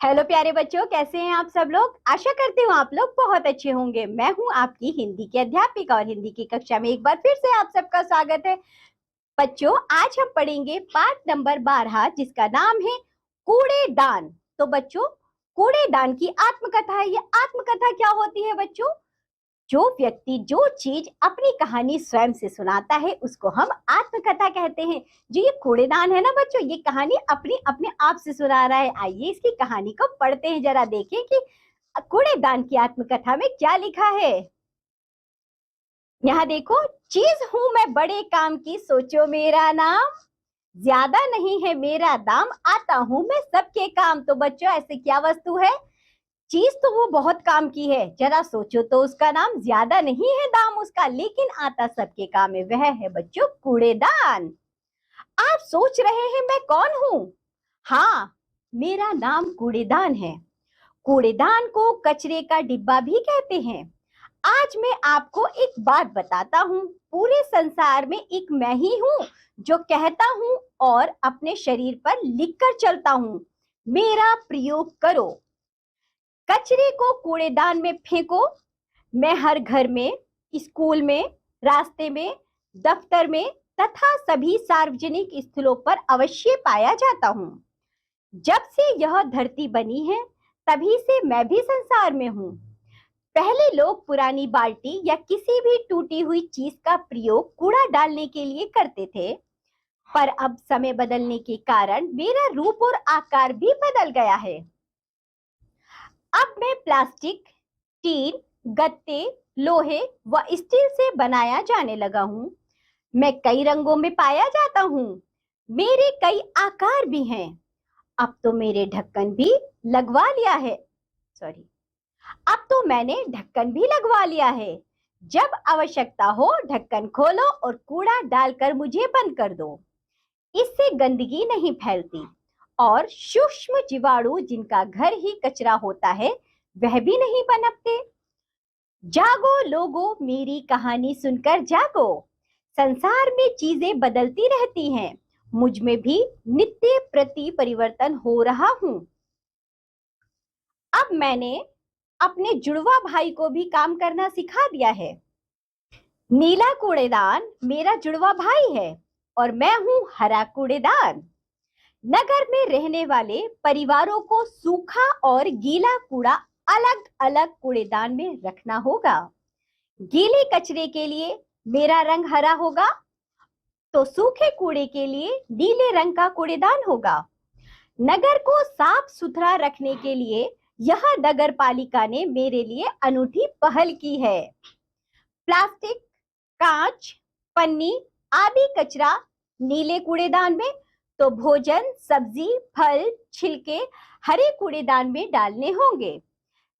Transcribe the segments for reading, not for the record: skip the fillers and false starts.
Hello प्यारे बच्चों, कैसे हैं आप सब लोग। आशा करती हूँ आप लोग बहुत अच्छे होंगे। मैं हूँ आपकी हिंदी की अध्यापिका और हिंदी की कक्षा में एक बार फिर से आप सबका स्वागत है। बच्चों, आज हम पढ़ेंगे पाठ नंबर 12 जिसका नाम है कूड़ेदान। तो बच्चों, कूड़ेदान की आत्मकथा है। ये आत्मकथा क्या होती है बच्चों? जो व्यक्ति जो चीज अपनी कहानी स्वयं से सुनाता है उसको हम आत्मकथा कहते हैं। जो ये कूड़ेदान है ना बच्चों, ये कहानी अपनी अपने आप से सुना रहा है। आइए इसकी कहानी को पढ़ते हैं, जरा देखें कि कूड़ेदान की आत्मकथा में क्या लिखा है। यहाँ देखो, चीज हूं मैं बड़े काम की, सोचो मेरा नाम, ज्यादा नहीं है मेरा दाम, आता हूं मैं सबके काम। तो बच्चों, ऐसे क्या वस्तु है? चीज तो वो बहुत काम की है, जरा सोचो तो उसका नाम, ज्यादा नहीं है दाम उसका, लेकिन आता सबके काम है। वह है बच्चों कूड़ेदान। आप सोच रहे हैं मैं कौन हूं? हाँ, मेरा नाम कूड़ेदान है। कूड़ेदान को कचरे का डिब्बा भी कहते हैं। आज मैं आपको एक बात बताता हूँ, पूरे संसार में एक मैं ही हूँ जो कहता हूँ और अपने शरीर पर लिखकर चलता हूँ, मेरा प्रयोग करो। कचरे को कूड़ेदान में फेंको। मैं हर घर में, स्कूल में, रास्ते में, दफ्तर में तथा सभी सार्वजनिक स्थलों पर अवश्य पाया जाता हूँ। जब से यह धरती बनी है तभी से मैं भी संसार में हूँ। पहले लोग पुरानी बाल्टी या किसी भी टूटी हुई चीज का प्रयोग कूड़ा डालने के लिए करते थे, पर अब समय बदलने के कारण मेरा रूप और आकार भी बदल गया है। अब मैं प्लास्टिक, टीन, गत्ते, लोहे व स्टील से बनाया जाने लगा हूँ। मैं कई रंगों में पाया जाता हूँ। मेरे कई आकार भी हैं। अब तो मेरे ढक्कन भी लगवा लिया है। सॉरी, अब तो मैंने ढक्कन भी लगवा लिया है। जब आवश्यकता हो ढक्कन खोलो और कूड़ा डालकर मुझे बंद कर दो। इससे गंदगी नहीं फैलती और सूक्ष्म जीवाणु जिनका घर ही कचरा होता है वह भी नहीं पनपते। जागो लोगो, मेरी कहानी सुनकर जागो। संसार में चीजें बदलती रहती हैं, मुझ में भी नित्य प्रति परिवर्तन हो रहा हूं। अब मैंने अपने जुड़वा भाई को भी काम करना सिखा दिया है। नीला कूड़ेदान मेरा जुड़वा भाई है और मैं हूं हरा कूड़ेदान। नगर में रहने वाले परिवारों को सूखा और गीला कूड़ा अलग अलग कूड़ेदान में रखना होगा। गीले कचरे के लिए मेरा रंग हरा होगा तो सूखे कूड़े के लिए नीले रंग का कूड़ेदान होगा। नगर को साफ सुथरा रखने के लिए यह नगर पालिका ने मेरे लिए अनूठी पहल की है। प्लास्टिक, कांच, पन्नी आदि कचरा नीले कूड़ेदान में, तो भोजन, सब्जी, फल, छिलके हरे कूड़ेदान में डालने होंगे।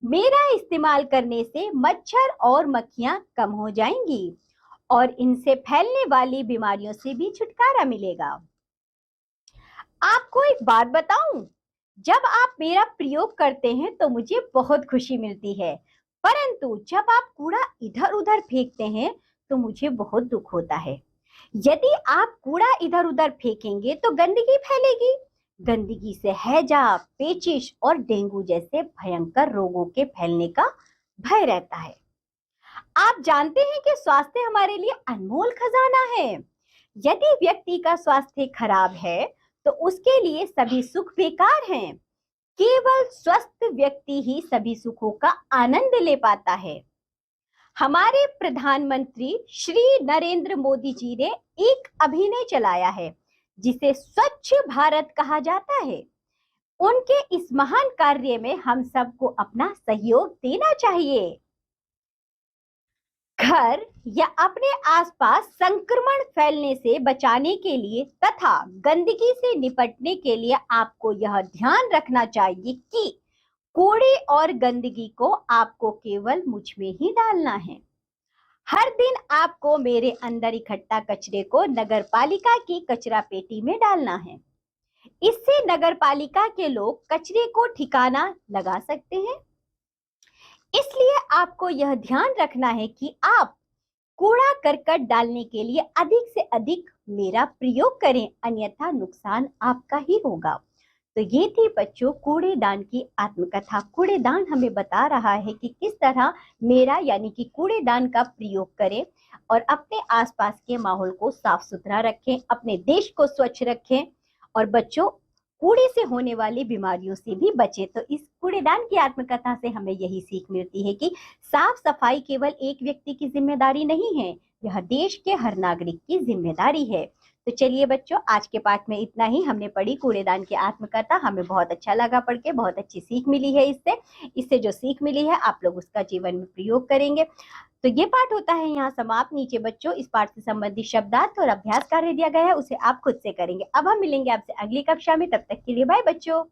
मेरा इस्तेमाल करने से मच्छर और मक्खियां कम हो जाएंगी और इनसे फैलने वाली बीमारियों से भी छुटकारा मिलेगा। आपको एक बात बताऊं, जब आप मेरा प्रयोग करते हैं तो मुझे बहुत खुशी मिलती है, परंतु जब आप कूड़ा इधर उधर फेंकते हैं तो मुझे बहुत दुख होता है। यदि आप कूड़ा इधर उधर फेंकेंगे तो गंदगी फैलेगी। गंदगी से हैजा, पेचिश और डेंगू जैसे भयंकर रोगों के फैलने का भय रहता है। आप जानते हैं कि स्वास्थ्य हमारे लिए अनमोल खजाना है। यदि व्यक्ति का स्वास्थ्य खराब है तो उसके लिए सभी सुख बेकार हैं। केवल स्वस्थ व्यक्ति ही सभी सुखों का आनंद ले पाता है। हमारे प्रधानमंत्री श्री नरेंद्र मोदी जी ने एक अभिनय चलाया है जिसे स्वच्छ भारत कहा जाता है। उनके इस महान कार्य में हम सबको अपना सहयोग देना चाहिए। घर या अपने आसपास संक्रमण फैलने से बचाने के लिए तथा गंदगी से निपटने के लिए आपको यह ध्यान रखना चाहिए कि कूड़े और गंदगी को आपको केवल मुझ में ही डालना है। हर दिन आपको मेरे अंदर इकट्ठा कचरे को नगर पालिका की कचरा पेटी में डालना है। इससे नगर पालिका के लोग कचरे को ठिकाना लगा सकते हैं। इसलिए आपको यह ध्यान रखना है कि आप कूड़ा करकट डालने के लिए अधिक से अधिक मेरा प्रयोग करें, अन्यथा नुकसान आपका ही होगा। तो ये थी बच्चों कूड़ेदान की आत्मकथा। कूड़ेदान हमें बता रहा है कि किस तरह मेरा यानी कि कूड़ेदान का प्रयोग करें और अपने आसपास के माहौल को साफ सुथरा रखें, अपने देश को स्वच्छ रखें और बच्चों कूड़े से होने वाली बीमारियों से भी बचे। तो इस कूड़ेदान की आत्मकथा से हमें यही सीख मिलती है कि साफ सफाई केवल एक व्यक्ति की जिम्मेदारी नहीं है, यह देश के हर नागरिक की जिम्मेदारी है। तो चलिए बच्चों, आज के पाठ में इतना ही। हमने पढ़ी कूड़ेदान की आत्मकथा, हमें बहुत अच्छा लगा पढ़ के, बहुत अच्छी सीख मिली है इससे जो सीख मिली है आप लोग उसका जीवन में प्रयोग करेंगे। तो ये पाठ होता है यहाँ समाप्त। नीचे बच्चों इस पाठ से संबंधित शब्दार्थ और अभ्यास कार्य दिया गया है, उसे आप खुद से करेंगे। अब हम मिलेंगे आपसे अगली कक्षा में, तब तक के लिए बाय बच्चों।